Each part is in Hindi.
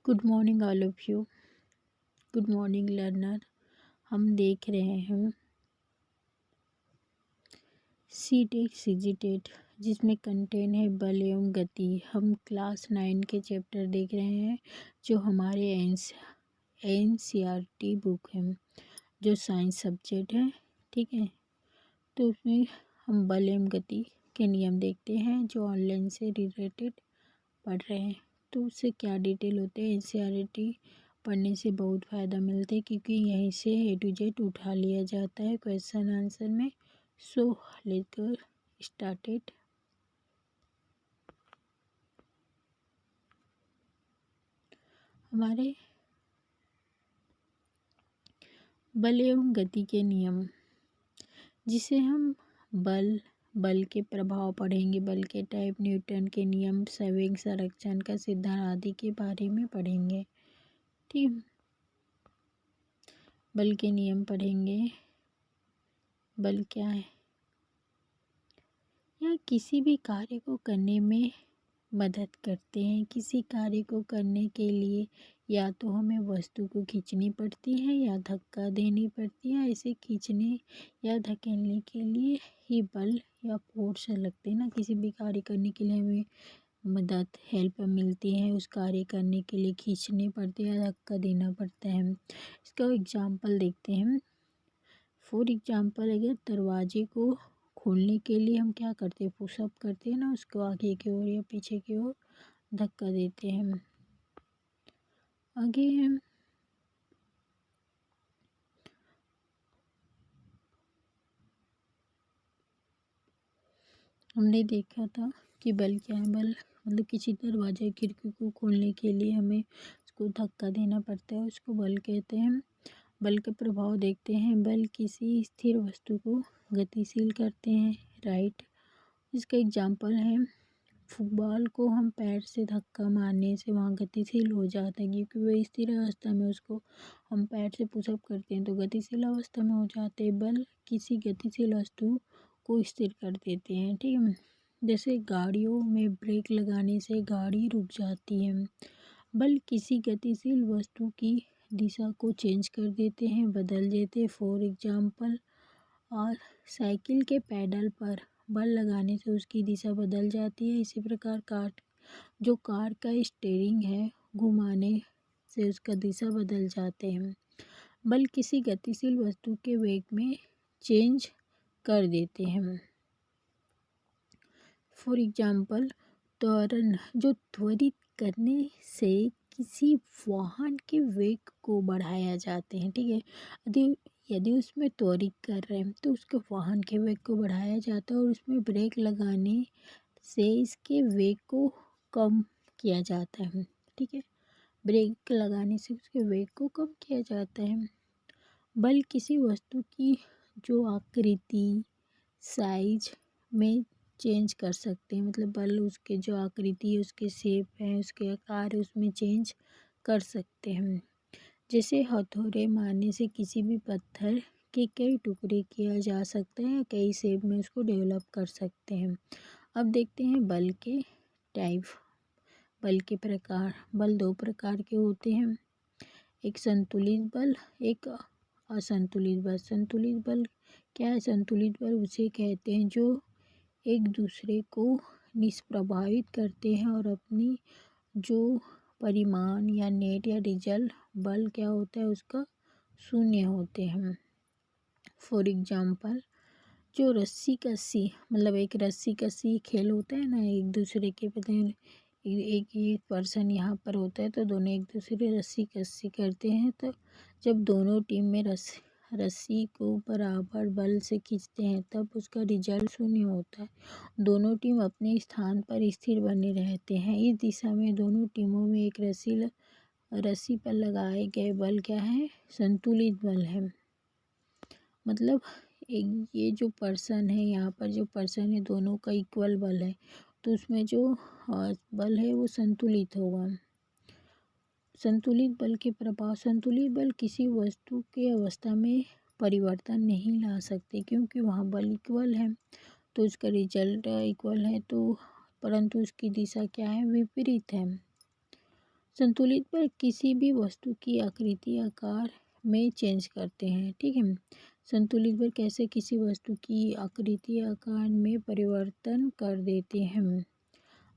Good morning all of you. Good morning learner. हम देख रहे हैं सी टेट सीजीटेट जिसमें कंटेन है बल एवं गति। हम क्लास 9 के चैप्टर देख रहे हैं जो हमारे एनसीईआरटी बुक है, जो साइंस सब्जेक्ट है। ठीक है, तो उसमें हम बल एवं गति के नियम देखते हैं जो ऑनलाइन से रिलेटेड पढ़ रहे हैं। तो उससे क्या डिटेल होते हैं, एनसीईआरटी पढ़ने से बहुत फ़ायदा मिलता है क्योंकि यहीं से ए टू जेड उठा लिया जाता है क्वेश्चन आंसर में। सो लेकर स्टार्टेड। हमारे बल एवं गति के नियम, जिसे हम बल के प्रभाव पढ़ेंगे, बल के टाइप, न्यूटन के नियम, संवेग संरक्षण का सिद्धांत आदि के बारे में पढ़ेंगे। ठीक, बल के नियम पढ़ेंगे। बल क्या है? यह किसी भी कार्य को करने में मदद करते हैं। किसी कार्य को करने के लिए या तो हमें वस्तु को खींचनी पड़ती है या धक्का देनी पड़ती है। ऐसे खींचने या धकेलने के लिए ही बल या फोर्स लगते हैं ना। किसी भी कार्य करने के लिए हमें मदद, हेल्प मिलती है। उस कार्य करने के लिए खींचने पड़ते हैं या धक्का देना पड़ता है। इसका एग्जाम्पल देखते हैं। फॉर एग्जाम्पल, अगर दरवाजे को खोलने के लिए हम क्या करते हैं, पुशअप करते हैं ना, उसको आगे की ओर या पीछे की ओर धक्का देते हैं। आगे हमने देखा था कि बल क्या है। बल मतलब किसी दरवाजे खिड़की को खोलने के लिए हमें उसको धक्का देना पड़ता है, उसको बल कहते हैं। बल का प्रभाव देखते हैं। बल किसी स्थिर वस्तु को गतिशील करते हैं, राइट। इसका एग्जाम्पल है, फुटबॉल को हम पैर से धक्का मारने से वहाँ गतिशील हो जाता है क्योंकि वह स्थिर अवस्था में, उसको हम पैर से पुशअप करते हैं तो गतिशील अवस्था में हो जाते हैं। बल किसी गतिशील वस्तु को स्थिर कर देते हैं। ठीक है, जैसे गाड़ियों में ब्रेक लगाने से गाड़ी रुक जाती है। बल किसी गतिशील वस्तु की दिशा को चेंज कर देते हैं, बदल देते हैं। फॉर एग्जाम्पल, और साइकिल के पैडल पर बल लगाने से उसकी दिशा बदल जाती है। इसी प्रकार कार का स्टीयरिंग है, घुमाने से उसका दिशा बदल जाते हैं। बल किसी गतिशील वस्तु के वेग में चेंज कर देते हैं। फॉर एग्जाम्पल, त्वरण, जो त्वरित करने से किसी वाहन के वेग को बढ़ाया जाते हैं। ठीक है, यदि उसमें त्वरित कर रहे हैं तो उसके वाहन के वेग को बढ़ाया जाता है और उसमें ब्रेक लगाने से इसके वेग को कम किया जाता है। ठीक है, ब्रेक लगाने से उसके वेग को कम किया जाता है। बल किसी वस्तु की जो आकृति, साइज में चेंज कर सकते हैं। मतलब बल उसके जो आकृति है, उसके शेप है, उसके आकार है, उसमें चेंज कर सकते हैं। जैसे हथौड़े मारने से किसी भी पत्थर के कई टुकड़े किया जा सकते हैं, कई शेप में उसको डेवलप कर सकते हैं। अब देखते हैं बल के टाइप, बल के प्रकार। बल दो प्रकार के होते हैं, एक संतुलित बल, एक असंतुलित बल। संतुलित बल क्या है? संतुलित बल उसे कहते हैं जो एक दूसरे को निष्प्रभावित करते हैं और अपनी जो परिमाण या नेट या रिजल्ट बल क्या होता है उसका शून्य होते हैं। फॉर एग्जाम्पल, जो रस्सी कस्सी, मतलब एक रस्सी कस्सी खेल होता है ना, एक दूसरे के पता है, एक पर्सन यहाँ पर होता है तो दोनों एक दूसरे रस्सी कस्सी करते हैं। तो जब दोनों टीम में रस्सी को बराबर बल से खींचते हैं तब उसका रिजल्ट शून्य होता है। दोनों टीम अपने स्थान पर स्थिर बने रहते हैं। इस दिशा में दोनों टीमों में एक रस्सी पर लगाए गए बल क्या है? संतुलित बल है। मतलब एक ये जो पर्सन है, यहाँ पर जो पर्सन है, दोनों का इक्वल बल है तो उसमें जो बल है वो संतुलित होगा। संतुलित बल के प्रभाव, संतुलित बल किसी वस्तु के अवस्था में परिवर्तन नहीं ला सकते क्योंकि वहाँ बल इक्वल है तो उसका रिजल्ट इक्वल है, तो परंतु उसकी दिशा क्या है? विपरीत है। संतुलित बल किसी भी वस्तु की आकृति आकार में चेंज करते हैं। ठीक है, संतुलित बल कैसे किसी वस्तु की आकृति आकार में परिवर्तन कर देते हैं।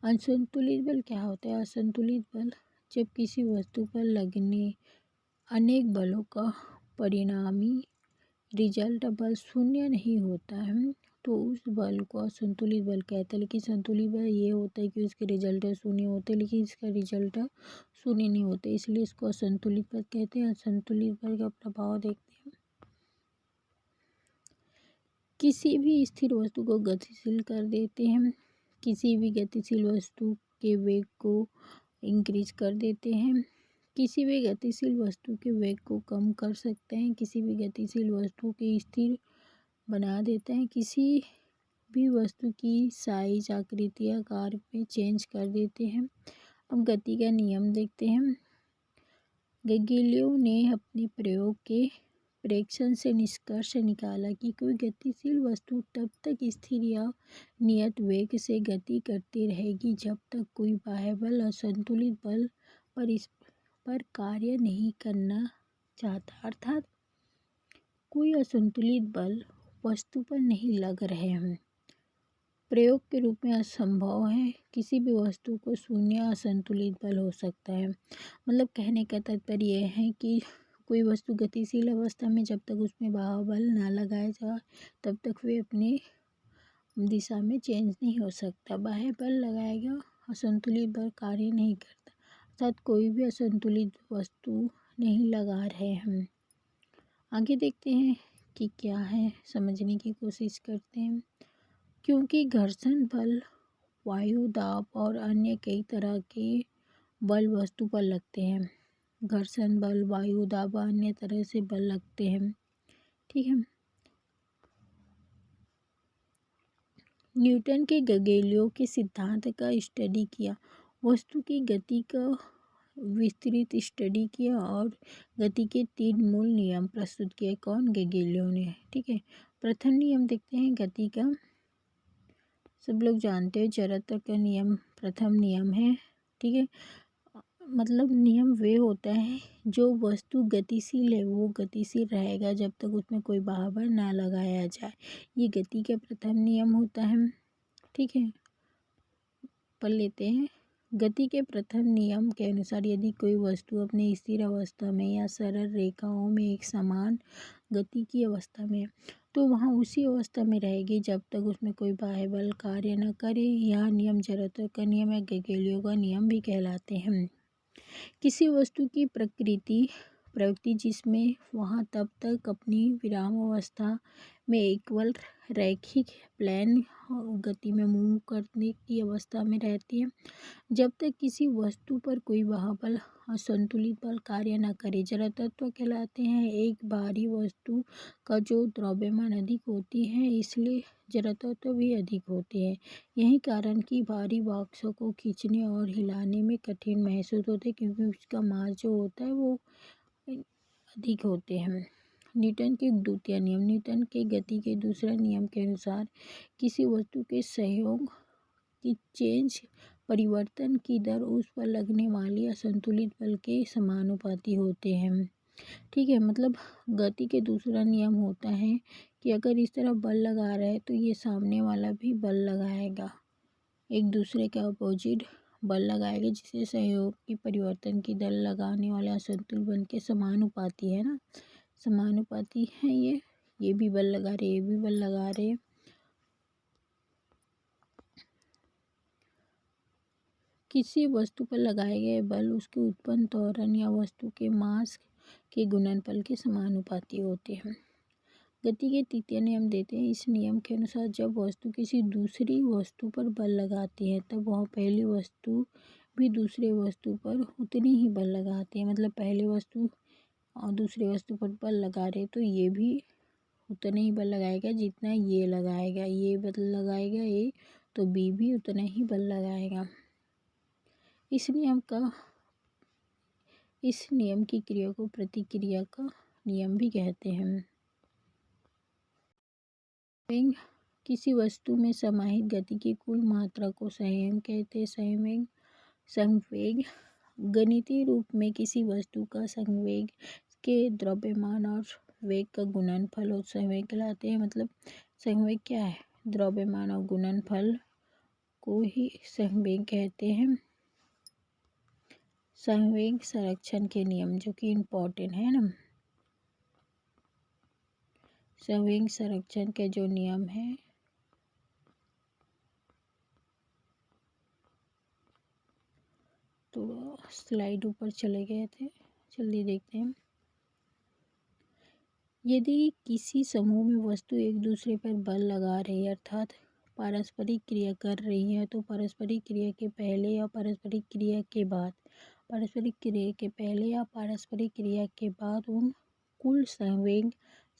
असंतुलित बल क्या होता है? असंतुलित बल जब किसी वस्तु पर लगने अनेक बलों का परिणामी रिजल्ट बल शून्य नहीं होता है तो उस बल को असंतुलित बल कहते हैं। लेकिन संतुलित बल ये होता है कि उसके रिजल्ट शून्य होते हैं लेकिन इसका रिजल्ट शून्य नहीं होते, इसलिए इसको असंतुलित बल कहते हैं। असंतुलित बल का प्रभाव देखते हैं। किसी भी स्थिर वस्तु को गतिशील कर देते हैं। किसी भी गतिशील वस्तु के वेग को इंक्रीज कर देते हैं। किसी भी गतिशील वस्तु के वेग को कम कर सकते हैं। किसी भी गतिशील वस्तु के स्थिर बना देते हैं। किसी भी वस्तु की साइज आकृति आकार में चेंज कर देते हैं। अब गति का नियम देखते हैं। गैलीलियो ने अपने प्रयोग के प्रेक्षण से निष्कर्ष निकाला कि कोई गतिशील वस्तु तब तक स्थिर या नियत वेग से गति करती रहेगी जब तक कोई बाह्य बल असंतुलित बल पर इस पर कार्य नहीं करना चाहता, अर्थात कोई असंतुलित बल वस्तु पर नहीं लग रहे हैं। प्रयोग के रूप में असंभव है किसी भी वस्तु को शून्य असंतुलित बल हो सकता है। मतलब कहने का तात्पर्य यह है कि कोई वस्तु गतिशील अवस्था में जब तक उसमें बाह्य बल ना लगाया जाए तब तक वे अपने दिशा में चेंज नहीं हो सकता। बाह्य बल लगाएगा असंतुलित बल कार्य नहीं करता, अर्थात कोई भी असंतुलित वस्तु नहीं लगा रहे हम। आगे देखते हैं कि क्या है, समझने की कोशिश करते हैं। क्योंकि घर्षण बल, वायु दाब और अन्य कई तरह के बल वस्तु पर लगते हैं। घर्षण बल, वायु दाब अन्य तरह से बल लगते हैं। ठीक है, न्यूटन के गैलीलियो के सिद्धांत का स्टडी किया, वस्तु की गति का विस्तृत स्टडी किया और गति के 3 मूल नियम प्रस्तुत किए। कौन? गैलीलियो ने। ठीक है, प्रथम नियम देखते हैं गति का। सब लोग जानते हो जड़त्व का नियम प्रथम नियम है। ठीक है, मतलब नियम वे होता है जो वस्तु गतिशील है वो गतिशील रहेगा जब तक उसमें कोई बाह्य बल ना लगाया जाए, ये गति का प्रथम नियम होता है। ठीक है, पढ़ लेते हैं। गति के प्रथम नियम के अनुसार यदि कोई वस्तु अपनी स्थिर अवस्था में या सरल रेखाओं में एक समान गति की अवस्था में तो वहाँ उसी अवस्था में रहेगी जब तक उसमें कोई बाह्य बल कार्य न करे। यह नियम जड़त्व का नियम या गैलीलियो का नियम भी कहलाते हैं। किसी वस्तु की प्रवृत्ति जिसमें वहाँ तब तक अपनी विराम अवस्था में एकवल रैखिक प्लेन गति में मूव करने की अवस्था में रहती है जब तक किसी वस्तु पर कोई बाह्य बल असंतुलित बल कार्य न करे। जड़त्व कहलाते हैं एक भारी वस्तु का जो द्रव्यमान अधिक होती है इसलिए जड़त्व भी अधिक होती है। यही कारण कि भारी बॉक्सों को खींचने और हिलाने में कठिन महसूस होते क्योंकि उसका मास जो होता है वो अधिक होते हैं। न्यूटन के द्वितीय नियम, न्यूटन के गति के दूसरे नियम के अनुसार किसी वस्तु के सहयोग की चेंज परिवर्तन की दर उस पर लगने वाली असंतुलित बल के समानुपाती होते हैं। ठीक है, मतलब गति के दूसरा नियम होता है कि अगर इस तरह बल लगा रहा है तो ये सामने वाला भी बल लगाएगा, एक दूसरे के अपोजिट बल लगाएगा जिससे सहयोग की परिवर्तन की दर लगाने वाले असंतुलित बल के समानुपाती है ना, समानुपाती है। ये भी बल लगा रहे, ये भी बल लगा रहे। किसी वस्तु पर लगाए गए बल उसके उत्पन्न त्वरण या वस्तु के मास के गुणनफल के समानुपाती होते हैं। गति के तृतीय नियम देते हैं। इस नियम के अनुसार जब वस्तु किसी दूसरी वस्तु पर बल लगाती है तब वह पहली वस्तु भी दूसरे वस्तु पर उतनी ही बल लगाती है। मतलब पहले वस्तु और दूसरे वस्तु पर बल लगा रहे तो ये भी उतना ही बल लगाएगा जितना ये लगाएगा, ये बल लगाएगा ये तो बी भी उतना ही बल लगाएगा। इस नियम की क्रिया को प्रतिक्रिया का नियम भी कहते हैं। किसी वस्तु में समाहित गति की कुल मात्रा को संवेग कहते हैं। संवेग गणितीय रूप में किसी वस्तु का संवेग के द्रव्यमान और वेग का गुणनफल और संवेग कहलाते हैं। मतलब संवेग क्या है? द्रव्यमान और गुणनफल को ही संवेग कहते हैं। संवेग संरक्षण के नियम जो कि इम्पोर्टेंट है ना, संवेग संरक्षण के जो नियम है तो स्लाइड ऊपर चले गए थे, जल्दी देखते हैं। यदि किसी समूह में वस्तु एक दूसरे पर बल लगा रही है अर्थात पारस्परिक क्रिया कर रही है तो पारस्परिक क्रिया के पहले या पारस्परिक क्रिया के बाद उन कुल संवेग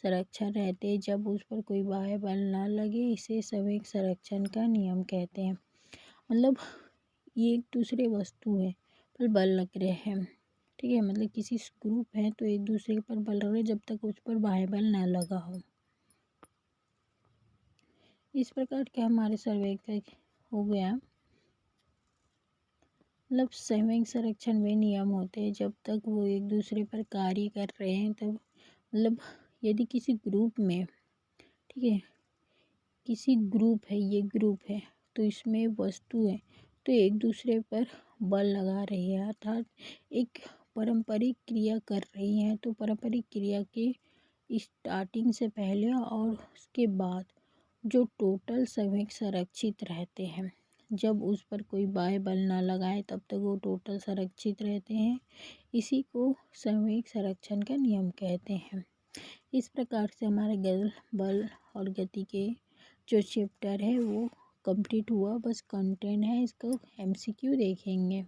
संरक्षण रहते हैं जब उस पर कोई बाह्य बल ना लगे। इसे संवेग संरक्षण का नियम कहते हैं। मतलब ये एक दूसरे वस्तु है पर बल लग रहे हैं, ठीक है। मतलब किसी ग्रुप है तो एक दूसरे पर बल लग रहे जब तक उस पर बाह्य बल ना लगा हो। इस प्रकार के हमारे संवेग का हो गया। मतलब संवेग संरक्षण वे नियम होते हैं जब तक वो एक दूसरे पर कार्य कर रहे हैं तब। मतलब यदि किसी ग्रुप में, ठीक है, किसी ग्रुप है, ये ग्रुप है तो इसमें वस्तु है तो एक दूसरे पर बल लगा रही है अर्थात एक पारंपरिक क्रिया कर रही है तो पारंपरिक क्रिया के स्टार्टिंग से पहले और उसके बाद जो टोटल संवेग संरक्षित रहते हैं। जब उस पर कोई बाह्य बल ना लगाए तब तक वो टोटल संरक्षित रहते हैं। इसी को संवेग संरक्षण का नियम कहते हैं। इस प्रकार से हमारे बल और गति के जो चैप्टर है वो कंप्लीट हुआ। बस कंटेंट है, इसको MCQ देखेंगे।